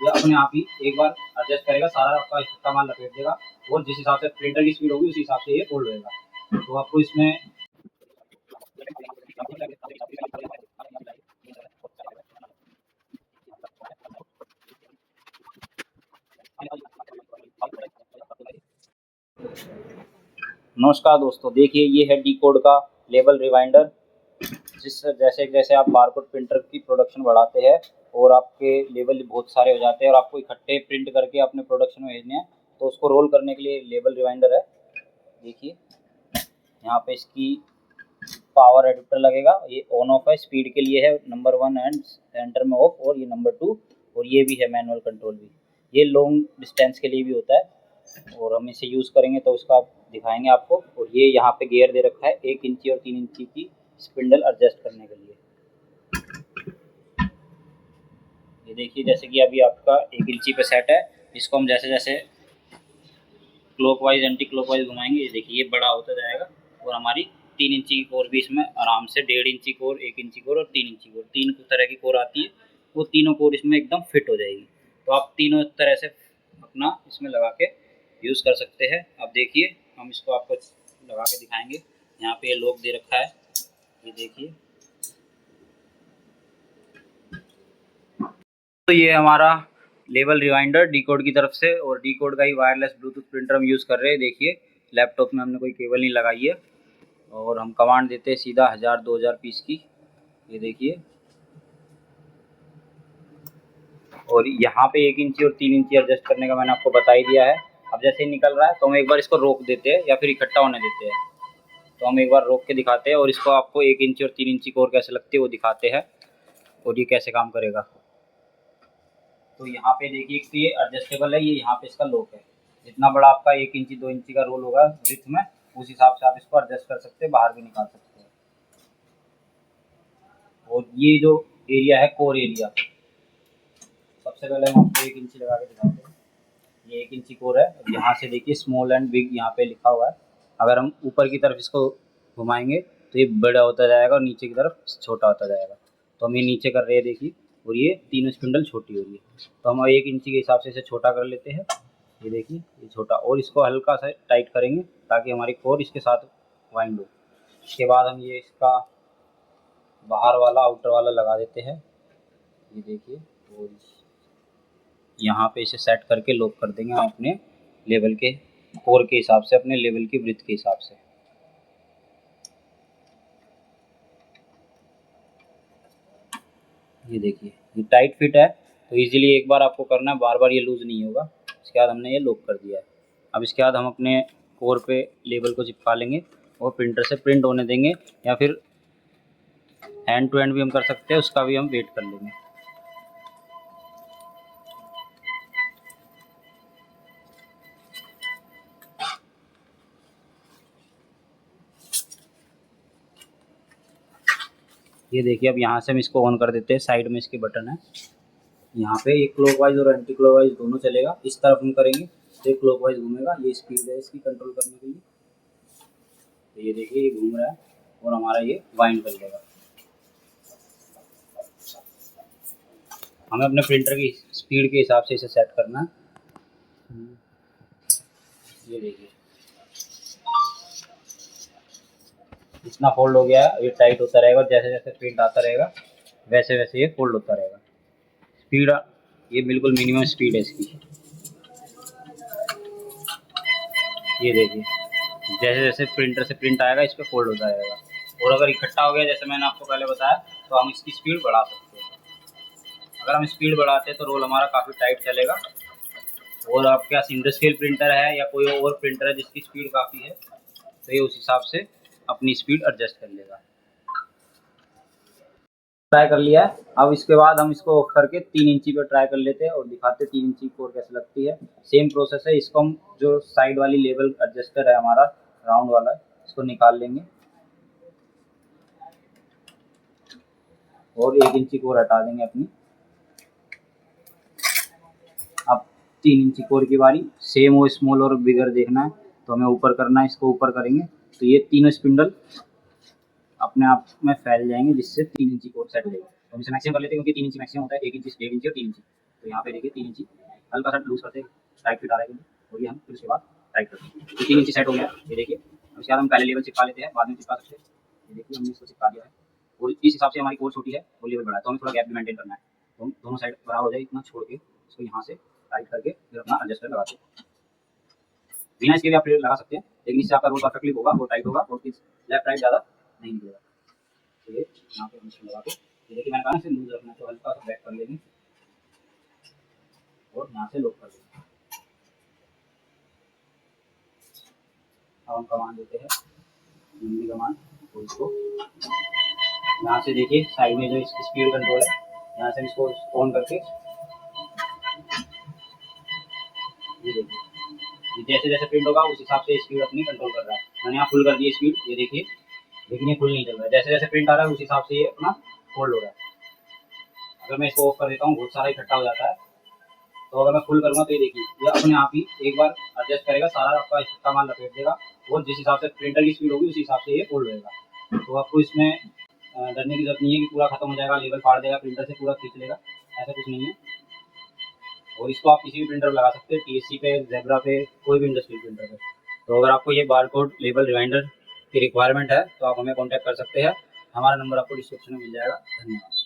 ये अपने आप ही एक बार एडजस्ट करेगा, सारा आपका इकट्ठा माल लपेट देगा और जिस हिसाब से प्रिंटर की स्पीड होगी उस हिसाब से ये फोल्ड होगा। तो आपको इसमें नमस्कार दोस्तों, देखिए ये है डी कोड का लेवल रिवाइंडर। जैसे जैसे आप बारकोड प्रिंटर की प्रोडक्शन बढ़ाते हैं और आपके लेवल बहुत सारे हो जाते हैं और आपको इकट्ठे प्रिंट करके अपने प्रोडक्शन में भेजने हैं, तो उसको रोल करने के लिए लेवल रिवाइंडर है। देखिए यहाँ पे इसकी पावर एडिप्टर लगेगा, ये ऑन ऑफ है, स्पीड के लिए है नंबर 1 एंड एंटर में ऑफ, और ये नंबर 2, और ये भी है मैनुअल कंट्रोल भी। ये लॉन्ग डिस्टेंस के लिए भी होता है और हम इसे यूज़ करेंगे तो उसका दिखाएंगे आपको। और ये यहाँ पे गियर दे रखा है 1 इंची और 3 इंची की स्पिंडल एडजस्ट करने के लिए। ये देखिए जैसे कि अभी आपका 1 इंची पे सेट है, इसको हम जैसे जैसे क्लॉकवाइज एंटी क्लॉकवाइज घुमाएंगे, ये देखिए ये बड़ा होता जाएगा और हमारी 3 इंची की कोर भी इसमें आराम से 1.5 इंची कोर, 1 इंची कोर और 3 इंची कोर, 3 तरह की कोर आती है, वो तीनों कोर इसमें एकदम फिट हो जाएगी। तो आप तीनों तरह से अपना इसमें लगा के यूज़ कर सकते हैं। अब देखिए हम इसको आपको लगा के दिखाएंगे। यहाँ पे ये लॉक दे रखा है, ये देखिए। तो ये हमारा लेवल रिवाइंडर डी कोड की तरफ से, और डी कोड का ही वायरलेस ब्लूटूथ प्रिंटर हम यूज़ कर रहे हैं। देखिए लैपटॉप में हमने कोई केबल नहीं लगाई है और हम कमांड देते हैं सीधा 1000-2000 पीस की, ये देखिए। और यहाँ पे 1 इंची और 3 इंची एडजस्ट करने का मैंने आपको बता ही दिया है। अब जैसे ही निकल रहा है तो हम एक बार इसको रोक देते हैं या फिर इकट्ठा होने देते हैं। तो हम एक बार रोक के दिखाते हैं और इसको आपको 1 इंची और 3 इंची कोर कैसे लगती है वो दिखाते हैं और ये कैसे काम करेगा। तो यहाँ पे देखिए तो ये एडजस्टेबल है, ये यहाँ पे इसका लॉक है। जितना बड़ा आपका 1 इंची 2 इंची का रोल होगा ब्रिथ में, उस हिसाब से आप इसको एडजस्ट कर सकते हैं, बाहर भी निकाल सकते हैं। और ये जो एरिया है कोर एरिया, सबसे पहले हम आपको 1 इंची लगा के दिखाते हैं। ये 1 इंची कोर है। यहाँ से देखिए स्मॉल एंड बिग यहाँ पे लिखा हुआ है। अगर हम ऊपर की तरफ इसको घुमाएंगे तो ये बड़ा होता जाएगा और नीचे की तरफ छोटा होता जाएगा। तो हम ये नीचे कर रहे हैं देखिए, और ये तीनों स्पिंडल छोटी हो रही है। तो हम 1 इंची के हिसाब से इसे छोटा कर लेते हैं, ये देखिए ये छोटा, और इसको हल्का सा टाइट करेंगे ताकि हमारी कोर इसके साथ वाइंड हो। इसके बाद हम ये इसका बाहर वाला आउटर वाला लगा देते हैं, ये देखिए। और यहाँ पे इसे सेट करके लॉक कर देंगे हम अपने लेवल के कोर के हिसाब से, अपने लेवल की ब्रिथ के हिसाब से। ये देखिए ये टाइट फिट है, तो इजीली एक बार आपको करना है, बार बार ये लूज़ नहीं होगा। इसके बाद हमने ये लॉक कर दिया है। अब इसके बाद हम अपने कोर पे लेबल को चिपका लेंगे और प्रिंटर से प्रिंट होने देंगे, या फिर हैंड टू हैंड भी हम कर सकते हैं, उसका भी हम वेट कर लेंगे। ये देखिए अब यहाँ से हम इसको ऑन कर देते हैं। साइड में इसके बटन है, यहाँ पे ये क्लॉकवाइज और एंटी क्लॉकवाइज दोनों चलेगा। इस तरफ हम करेंगे तो ये क्लॉकवाइज घूमेगा, ये स्पीड है इसकी कंट्रोल करने के लिए। तो ये देखिए ये घूम रहा है और हमारा ये वाइंड कर देगा। हमें अपने प्रिंटर की स्पीड के हिसाब से इसे सेट करना है। ये देखिए इतना फोल्ड हो गया है, ये टाइट होता रहेगा और जैसे जैसे प्रिंट आता रहेगा वैसे वैसे ये फोल्ड होता रहेगा। स्पीड ये बिल्कुल मिनिमम स्पीड है इसकी। ये देखिए जैसे जैसे प्रिंटर से प्रिंट आएगा इस पर फोल्ड होता रहेगा। और अगर इकट्ठा हो गया जैसे मैंने आपको पहले बताया तो हम इसकी स्पीड बढ़ा सकते हैं। अगर हम स्पीड बढ़ाते हैं तो रोल हमारा काफ़ी टाइट चलेगा। और आपके पास इंडस्ट्रियल प्रिंटर है या कोई और प्रिंटर है जिसकी स्पीड काफ़ी है, तो ये उस हिसाब से अपनी स्पीड एडजस्ट कर लेगा। ट्राई कर लिया है। अब इसके बाद हम इसको ऑफ करके 3 इंची पे ट्राई कर लेते हैं और दिखाते हैं 3 इंची कोर कैसे लगती है। सेम प्रोसेस है। इसको हम जो साइड वाली लेवल एडजस्टर है हमारा राउंड वाला, इसको निकाल लेंगे और 1 इंची कोर हटा देंगे अपनी। अब 3 इंची कोर की बारी, सेम वो स्मॉल और बिगर देखना है तो हमें ऊपर करना है। इसको ऊपर करेंगे तो ये तीनों स्पिंडल अपने आप में फैल जाएंगे, जिससे 3 इंची कोर सेट हो जाएगा। तो हम इसे मैक्सिमम कर लेते हैं क्योंकि 3 इंची मैक्सिमम होता है, 1 इंची 1.5 इंची और 3 इंची। तो यहाँ पे देखिए 3 इंची हल्का सा लूज करते हैं टाइट फिट आ रहा है, और ये हम फिर उसके बाद टाइट करते हैं। तो 3 इंची सेट हो गया, ये देखिए। अब इसके बाद हम पहले लेवल चिपका लेते हैं, बाद में चिपका सकते हैं। ये देखिए हमने इसको चिपका दिया है, और इस हिसाब से हमारी कोर छोटी है और लेवल बड़ा है, तो हमें थोड़ा गैप भी मेंटेन करना है। तो हम दोनों साइड बराबर हो जाए इतना छोड़ के इसको यहाँ से टाइट करके फिर अपना एडजस्टर लगाते हैं। बिना इसके भी आप लगा सकते हैं, लेकिन इससे आपका रोल परफेक्टली होगा, वो टाइट होगा और लेफ्ट राइट ज़्यादा नहीं निकलेगा। तो ये यहाँ पे हम इसको लगा के, ये देखिए मैंने कहा ना इसे लूज रखना है, तो हल्का सा बैक कर लेंगे और यहाँ से लॉक कर देंगे। अब हम कमांड देते हैं हिंदी कमांड, तो इसको यहाँ से देखिए साइड में जो स्पीड कंट्रोल है, यहाँ से इसको ऑन करके ये देखिए, जैसे जैसे प्रिंट होगा उस हिसाब से स्पीड अपनी कंट्रोल कर रहा है। मैंने यहाँ फुल कर दी स्पीड, ये देखिए, लेकिन ये फुल नहीं चल रहा है। जैसे जैसे प्रिंट आ रहा है उस हिसाब से ये अपना होल्ड हो रहा है। अगर मैं इसको ऑफ कर देता हूँ बहुत सारा इकट्ठा हो जाता है, तो अगर मैं फुल करूँगा तो ये देखिए ये अपने आप ही एक बार एडजस्ट करेगा, सारा आपका इकट्ठा माल लपेट देगा, और जिस हिसाब से प्रिंटर की स्पीड होगी उस हिसाब से ये होल्ड रहेगा। तो आपको इसमें डरने की जरूरत नहीं है कि पूरा खत्म हो जाएगा, लेवल फाड़ देगा प्रिंटर से, पूरा खींच लेगा, ऐसा कुछ नहीं है। और इसको आप किसी भी प्रिंटर पर लगा सकते हैं, TSC पे, ज़ेब्रा पे, कोई भी इंडस्ट्रियल प्रिंटर पे। तो अगर आपको ये बारकोड लेबल रिमाइंडर की रिक्वायरमेंट है तो आप हमें कॉन्टैक्ट कर सकते हैं, हमारा नंबर आपको डिस्क्रिप्शन में मिल जाएगा। धन्यवाद।